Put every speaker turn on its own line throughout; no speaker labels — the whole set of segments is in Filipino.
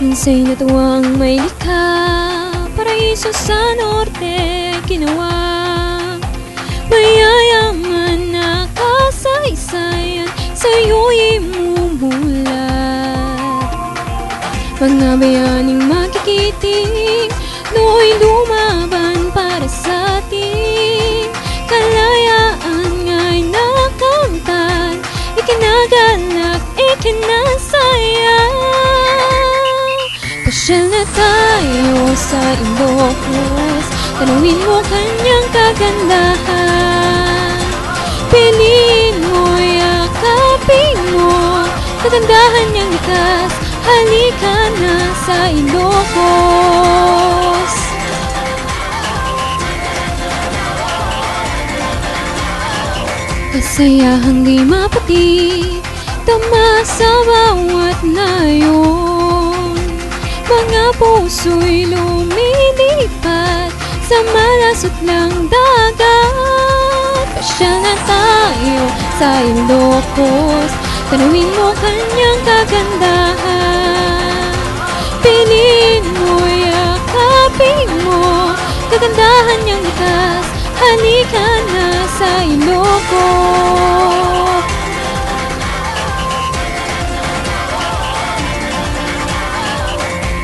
Minsa'y natuwang may likha, paraiso sa norte ginawa. Mayayaman na kasaysayan, sa'yo'y mumulat. Mga bayaning makikiting, nooy lumaban para sa ating kalayaan nga'y nakamtan, ikinagalak, ikinasaya. Pasyal na tayo sa Ilocos, tanawin mo kanyang kagandahan. Piliin mo, yakapin mo, kagandahan niyang likas. Halika na sa Ilocos. Kasayahang di mapatid, tama sa bawat layon. Mga puso'y lumilipat sa malasot lang dagat. Pasyal na tayo sa Ilocos, tanawin mo kanyang kagandahan. Piliin mo, yakapin mo, kagandahan niyang likas. Halika na sa Ilocos.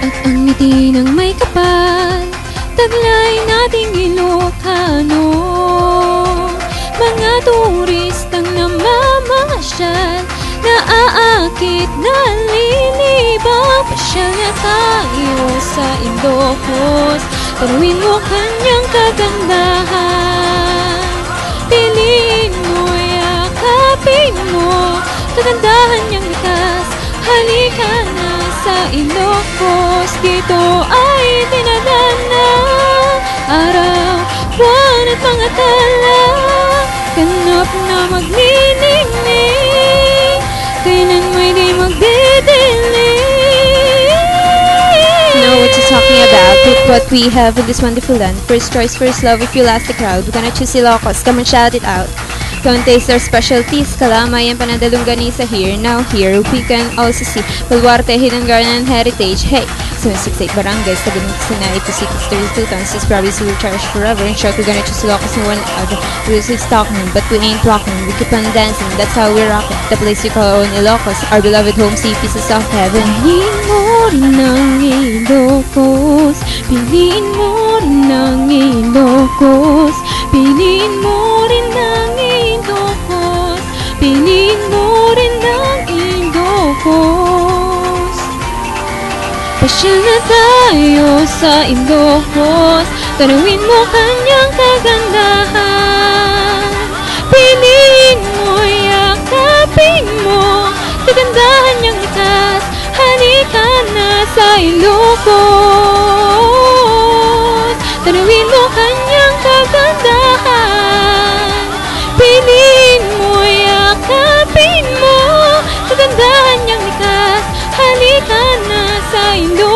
At ang ngiti ng may kapal, taglay nating Ilocano. Mga turistang namamasyal, naaakit, nalilibang. Pasyal na tayo sa Ilocos, tanawin mo kanyang kagandahan. Piliin mo, yakapin mo, kagandahan niyang likas. Halika na sa Ilocos, dito ay dinadana araw, buwan at mga tala. Ganap na magniningning, kailan mo'y di magdidilim.
Know what you're talking about. Look what we have in this wonderful land. First choice, first love. If you last the crowd, we're gonna choose Ilocos. Come and shout it out. Come and taste our specialties. Kalamay and panandalungganisa here. Now here we can also see Baluarte, Hidden Garden, and Heritage. Hey, 768 barangays. Taganitsina, ito cities, 32 tons. This province will cherish forever. In short, we're gonna choose Ilocos in one other. We'll say stalking, but we ain't talking. We keep on dancing. That's how we're rocking. The place we call our own Ilocos, our beloved home, sea pieces of heaven.
Piliin mo rin ang Ilocos, piliin mo rin ang Ilocos, piliin mo rin ang Ilocos, piliin mo rin ang Ilocos. Pasyal na tayo sa Ilocos, tanawin mo kanyang kagandahan. Piliin mo, yakapin mo, kagandahan niyang likas. Halika na sa Ilocos, tanawin mo kanyang kagandahan. Piliin mo, yakapin mo, kagandahan niyang likas. Halika na sa Ilocos.